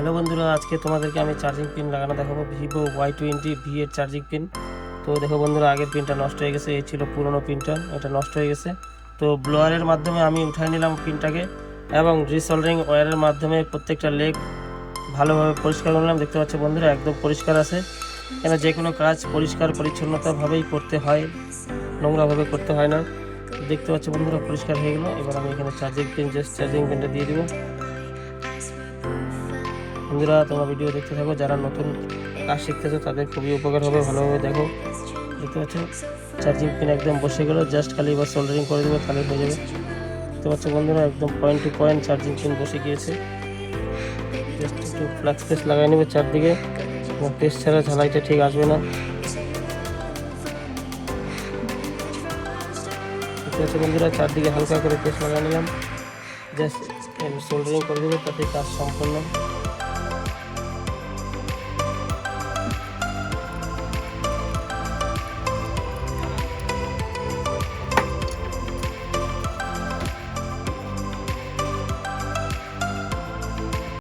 Hello বন্ধুরা, আজকে তোমাদেরকে আমি চার্জিং পিন লাগানো দেখাবো। ভিভো Y20V এর চার্জিং পিন। তো দেখো বন্ধুরা, আগের পিনটা নষ্ট হয়ে গেছে, এই ছিল পুরনো পিনটা, এটা নষ্ট হয়ে গেছে। তো ব্লোয়ারের মাধ্যমে আমি উঠাই নিলাম পিনটাকে এবং রিসোল্ডারিং ওয়্যারের মাধ্যমে প্রত্যেকটা লেগ ভালোভাবে পরিষ্কার করলাম। দেখতে পাচ্ছ বন্ধুরা, একদম পরিষ্কার আছে। কেন যে কোনো কাজ পরিষ্কার পরিচ্ছন্নতাভাবেই করতে হয়, নোংরাভাবে করতে হয় না। দেখতে পাচ্ছ বন্ধুরা, পরিষ্কার হয়ে গেলো। এবার আমি এখানে চার্জিং পিনটা দিয়ে দিব। বন্ধুরা, তোমরা ভিডিও দেখতে থাকো, যারা নতুন কাজ শিখতেছো তাদের খুবই উপকার হবে। ভালোভাবে দেখো। দেখতে পাচ্ছ চার্জিং পিন একদম বসে গেল, জাস্ট খালি এবার সোল্ডারিং করে দেবো, তাহলে হয়ে যাবে। দেখতে পাচ্ছ বন্ধুরা, একদম point to point charging pin বসে গিয়েছে। জাস্ট একটু ফ্লাক্স পেস্ট লাগাই নেবে চারদিকে, পেস্ট ছাড়া ঝালাইটা ঠিক আসবে না। দেখতে পাচ্ছ বন্ধুরা, চারদিকে হালকা করে পেস্ট লাগাই নিলাম, জাস্ট সোল্ডারিং করে দেবো, তাতে কাজ সম্পূর্ণ।